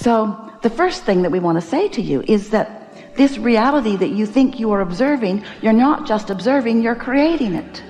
So the first thing that we want to say to you is that this reality that you think you are observing, you're not just observing, you're creating it.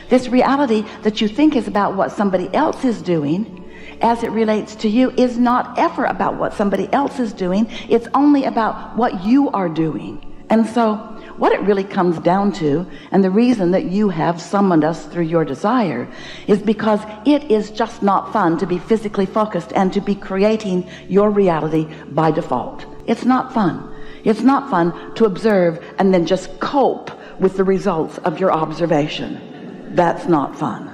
This reality that you think is about what somebody else is doing, as it relates to you, is not ever about what somebody else is doing. It's only about what you are doing. And so what it really comes down to, and the reason that you have summoned us through your desire, is because it is just not fun to be physically focused and to be creating your reality by default. It's not fun. It's not fun to observe and then just cope with the results of your observation. That's not fun.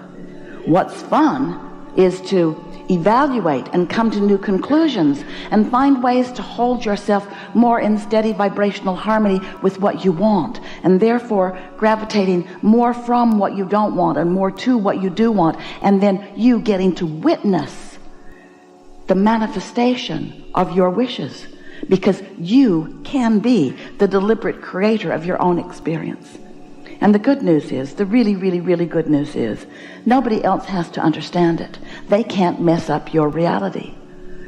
What's fun is to evaluate and come to new conclusions and find ways to hold yourself more in steady vibrational harmony with what you want, and therefore gravitating more from what you don't want and more to what you do want, and then you getting to witness the manifestation of your wishes, because you can be the deliberate creator of your own experience. And the good news is, the really, really, really good news is, nobody else has to understand it. They can't mess up your reality.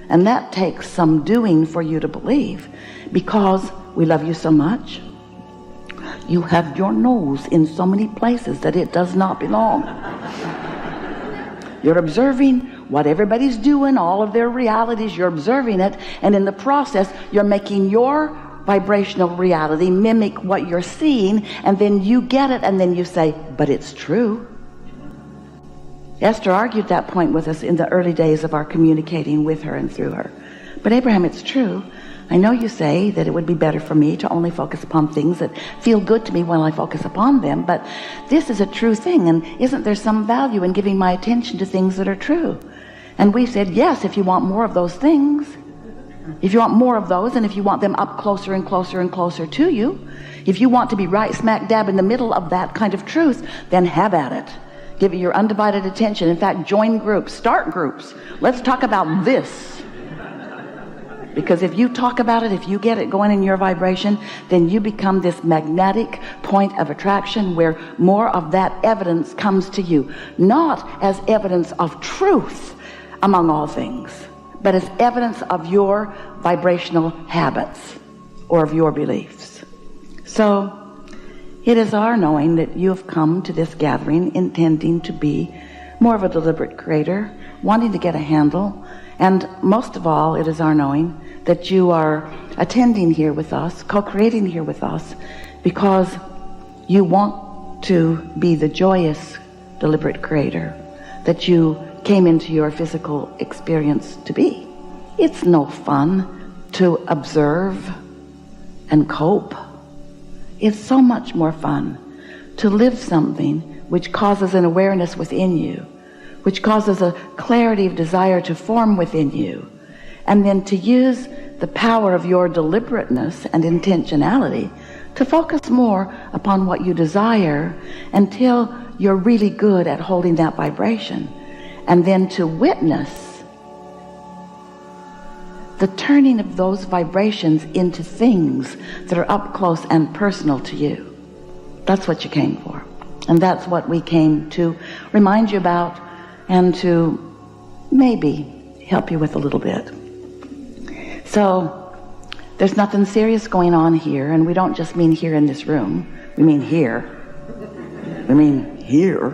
And that takes some doing for you to believe, because we love you so much. You have your nose in so many places that it does not belong. You're observing what everybody's doing, all of their realities, you're observing it, and in the process, you're making your vibrational reality mimic what you're seeing, and then you get it, and then you say, but it's true. Esther argued that point with us in the early days of our communicating with her and through her. But Abraham, it's true. I know you say that it would be better for me to only focus upon things that feel good to me while I focus upon them, but this is a true thing, and isn't there some value in giving my attention to things that are true? And we said, yes, if you want more of those things. If you want more of those, and if you want them up closer and closer and closer to you, if you want to be right smack dab in the middle of that kind of truth, then have at it. Give it your undivided attention. In fact, join groups, start groups. Let's talk about this. Because if you talk about it, if you get it going in your vibration, then you become this magnetic point of attraction where more of that evidence comes to you. Not as evidence of truth among all things, but as evidence of your vibrational habits or of your beliefs. So it is our knowing that you have come to this gathering intending to be more of a deliberate creator, wanting to get a handle, and most of all, it is our knowing that you are attending here with us, co-creating here with us, because you want to be the joyous, deliberate creator that you came into your physical experience to be. It's no fun to observe and cope. It's so much more fun to live something which causes an awareness within you, which causes a clarity of desire to form within you, and then to use the power of your deliberateness and intentionality to focus more upon what you desire until you're really good at holding that vibration, and then to witness the turning of those vibrations into things that are up close and personal to you. That's what you came for, and that's what we came to remind you about and to maybe help you with a little bit. So there's nothing serious going on here, and we don't just mean here in this room. We mean here. We mean here.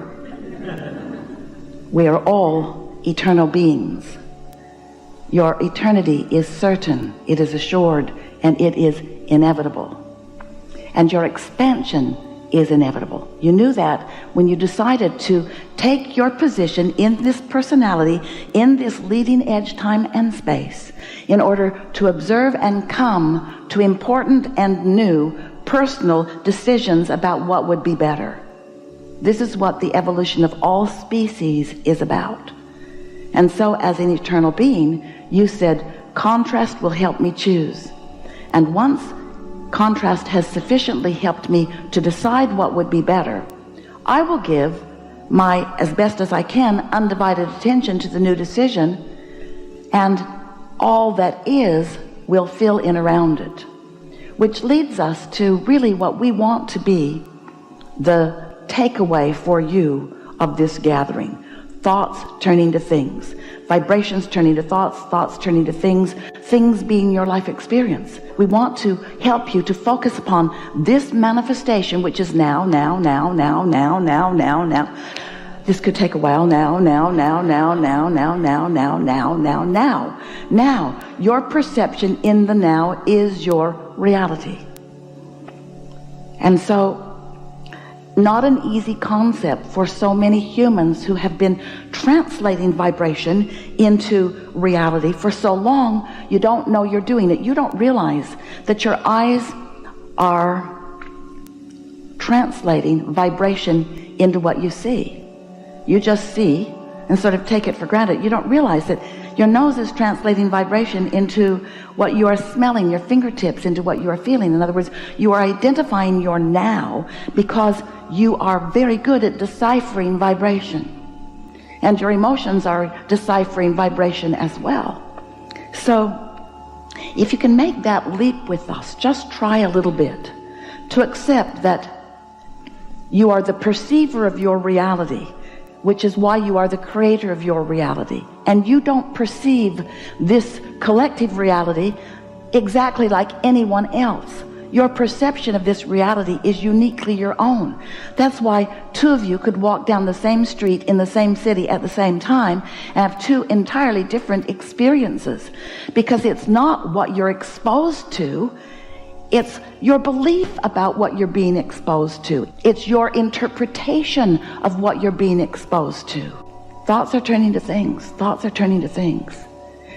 We are all eternal beings. Your eternity is certain, it is assured, and it is inevitable. And your expansion is inevitable. You knew that when you decided to take your position in this personality, in this leading edge time and space, in order to observe and come to important and new personal decisions about what would be better. This is what the evolution of all species is about. And so as an eternal being, you said, contrast will help me choose. And once contrast has sufficiently helped me to decide what would be better, I will give my, as best as I can, undivided attention to the new decision, and all that is will fill in around it, which leads us to really what we want to be the takeaway for you of this gathering. thoughts turning to things, vibrations turning to thoughts, thoughts turning to things, things being your life experience. We want to help you to focus upon this manifestation, which is now. This could take a while. Now. Now, your perception in the now is your reality. And so, not an easy concept for so many humans who have been translating vibration into reality for so long. You don't know you're doing it. You don't realize that your eyes are translating vibration into what you see. You just see and sort of take it for granted. You don't realize that your nose is translating vibration into what you are smelling, your fingertips into what you are feeling. In other words, you are identifying your now because you are very good at deciphering vibration. And your emotions are deciphering vibration as well. So if you can make that leap with us, just try a little bit to accept that you are the perceiver of your reality, which is why you are the creator of your reality. And you don't perceive this collective reality exactly like anyone else. Your perception of this reality is uniquely your own. That's why two of you could walk down the same street in the same city at the same time and have two entirely different experiences, because it's not what you're exposed to, it's your belief about what you're being exposed to. It's your interpretation of what you're being exposed to. Thoughts are turning to things. Thoughts are turning to things.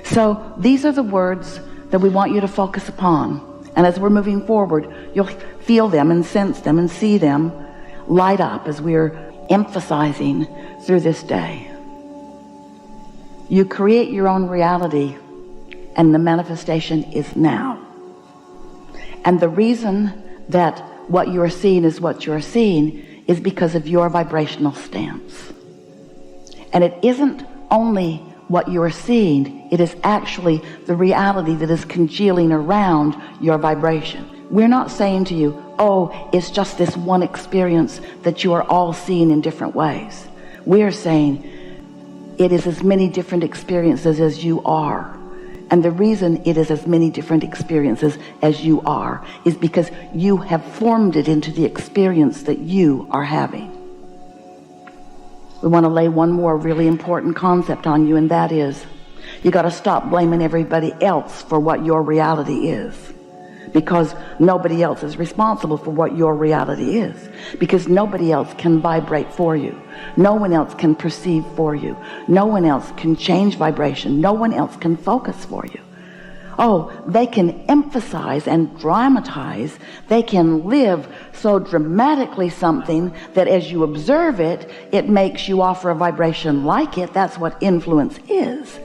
So these are the words that we want you to focus upon. And as we're moving forward, you'll feel them and sense them and see them light up as we're emphasizing through this day. You create your own reality, and the manifestation is now. And the reason that what you are seeing is what you are seeing is because of your vibrational stance. And it isn't only what you are seeing, it is actually the reality that is congealing around your vibration. We're not saying to you, oh, it's just this one experience that you are all seeing in different ways. We're saying it is as many different experiences as you are. And the reason it is as many different experiences as you are is because you have formed it into the experience that you are having. We want to lay one more really important concept on you, and that is you got to stop blaming everybody else for what your reality is, because nobody else is responsible for what your reality is, because nobody else can vibrate for you. No one else can perceive for you. No one else can change vibration. No one else can focus for you. Oh, they can emphasize and dramatize. They can live so dramatically something that as you observe it, it makes you offer a vibration like it. That's what influence is.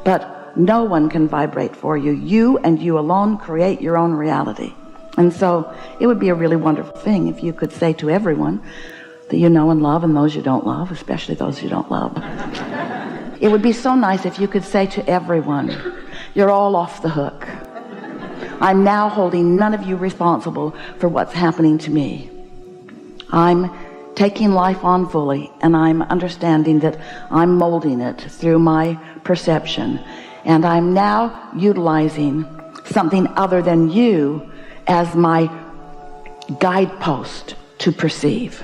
But no one can vibrate for you. You and you alone create your own reality. And so it would be a really wonderful thing if you could say to everyone that you know and love, and those you don't love, especially those you don't love. It would be so nice if you could say to everyone, you're all off the hook. I'm now holding none of you responsible for what's happening to me. I'm taking life on fully, and I'm understanding that I'm molding it through my perception. And I'm now utilizing something other than you as my guidepost to perceive.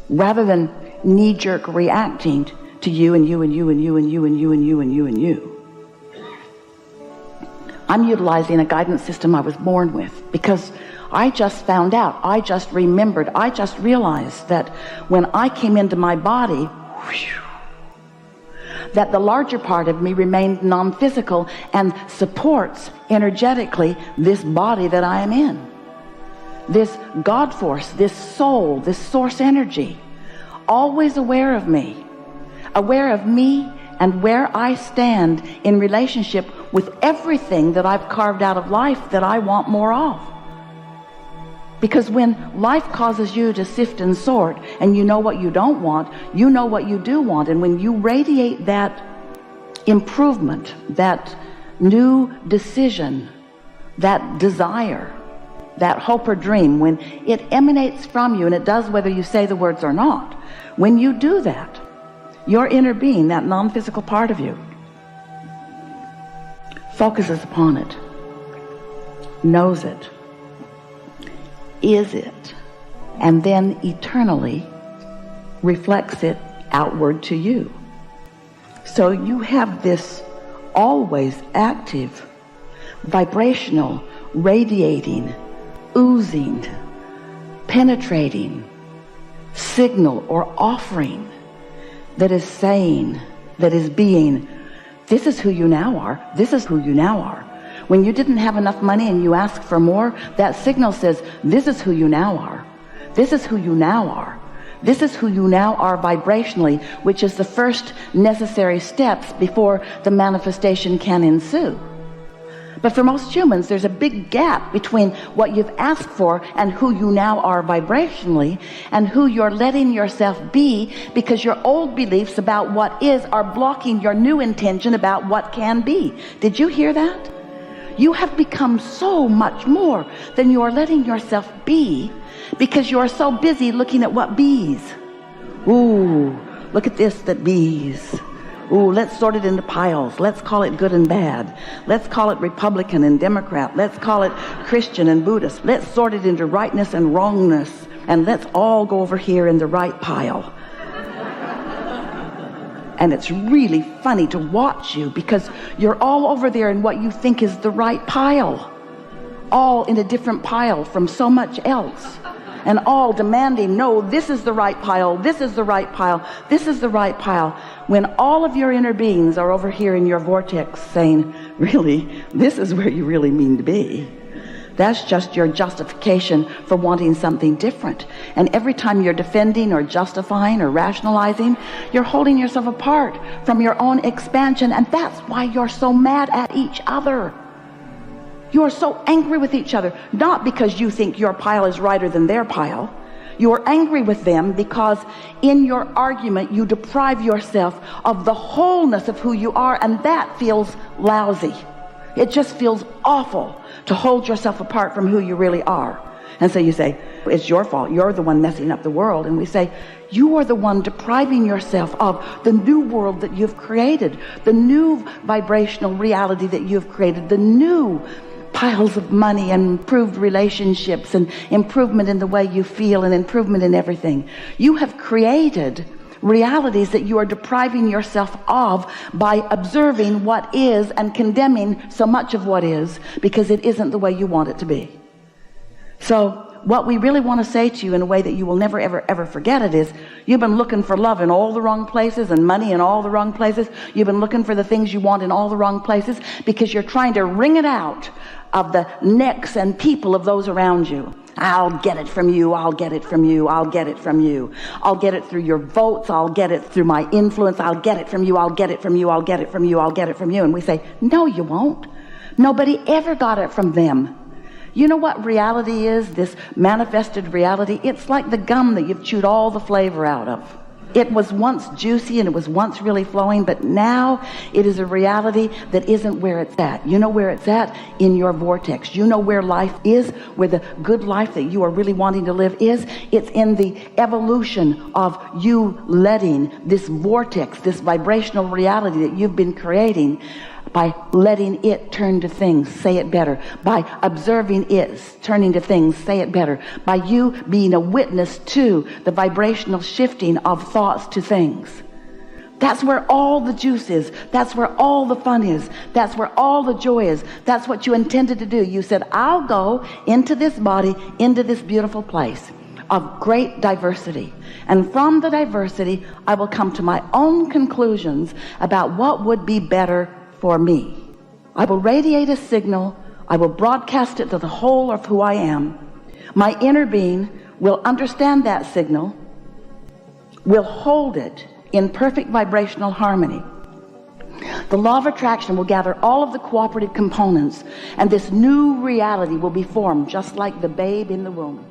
Rather than knee-jerk reacting to you and you and you and you and you and you and you and you and you. I'm utilizing a guidance system I was born with, because I just found out, I just remembered, I just realized that when I came into my body, that the larger part of me remained non-physical and supports energetically this body that I am in. This God force, this soul, this source energy, always aware of me and where I stand in relationship with everything that I've carved out of life that I want more of. Because when life causes you to sift and sort, and you know what you don't want, you know what you do want, and when you radiate that improvement, that new decision, that desire, that hope or dream, when it emanates from you, and it does whether you say the words or not, when you do that, Your inner being, that non-physical part of you, focuses upon it, knows it, is it, and then eternally reflects it outward to you. So you have this always active, vibrational, radiating, oozing, penetrating signal or offering that is saying, that is being, this is who you now are. This is who you now are. When you didn't have enough money and you asked for more, that signal says, this is who you now are. This is who you now are. This is who you now are vibrationally, which is the first necessary steps before the manifestation can ensue. But for most humans, there's a big gap between what you've asked for and who you now are vibrationally, and who you're letting yourself be, because your old beliefs about what is are blocking your new intention about what can be. Did you hear that? You have become so much more than you are letting yourself be, because you are so busy looking at what bees. Ooh, look at this that bees. Ooh, let's sort it into piles. Let's call it good and bad. Let's call it Republican and Democrat. Let's call it Christian and Buddhist. Let's sort it into rightness and wrongness. And let's all go over here in the right pile. And it's really funny to watch you, because you're all over there in what you think is the right pile. All in a different pile from so much else. And all demanding, no, this is the right pile, this is the right pile, this is the right pile. When all of your inner beings are over here in your vortex saying, really, this is where you really mean to be. That's just your justification for wanting something different. And every time you're defending or justifying or rationalizing, you're holding yourself apart from your own expansion. And that's why you're so mad at each other. You are so angry with each other, not because you think your pile is righter than their pile. You are angry with them because in your argument you deprive yourself of the wholeness of who you are, and that feels lousy. It just feels awful to hold yourself apart from who you really are. And so you say, it's your fault. You're the one messing up the world. And we say, you are the one depriving yourself of the new world that you've created, the new vibrational reality that you've created, the new piles of money and improved relationships and improvement in the way you feel and improvement in everything. You have created realities that you are depriving yourself of by observing what is and condemning so much of what is, because it isn't the way you want it to be. So what we really want to say to you in a way that you will never, ever, ever forget it is, you've been looking for love in all the wrong places and money in all the wrong places. You've been looking for the things you want in all the wrong places, because you're trying to wring it out of the necks and people of those around you. I'll get it from you. I'll get it from you. I'll get it from you. I'll get it through your votes. I'll get it through my influence. I'll get it from you. I'll get it from you. I'll get it from you. I'll get it from you. And we say, no, you won't. Nobody ever got it from them. You know what reality is, this manifested reality? It's like the gum that you've chewed all the flavor out of. It was once juicy and it was once really flowing, but now it is a reality that isn't where it's at. You know where it's at? In your vortex. You know where life is, where the good life that you are really wanting to live is. It's in the evolution of you letting this vortex, this vibrational reality that you've been creating, by letting it turn to things, say it better. By observing it turning to things, say it better. By you being a witness to the vibrational shifting of thoughts to things. That's where all the juice is. That's where all the fun is. That's where all the joy is. That's what you intended to do. You said, I'll go into this body, into this beautiful place of great diversity. And from the diversity, I will come to my own conclusions about what would be better for me. I will radiate a signal. I will broadcast it to the whole of who I am. My inner being will understand that signal, will hold it in perfect vibrational harmony. The law of attraction will gather all of the cooperative components, and this new reality will be formed just like the babe in the womb.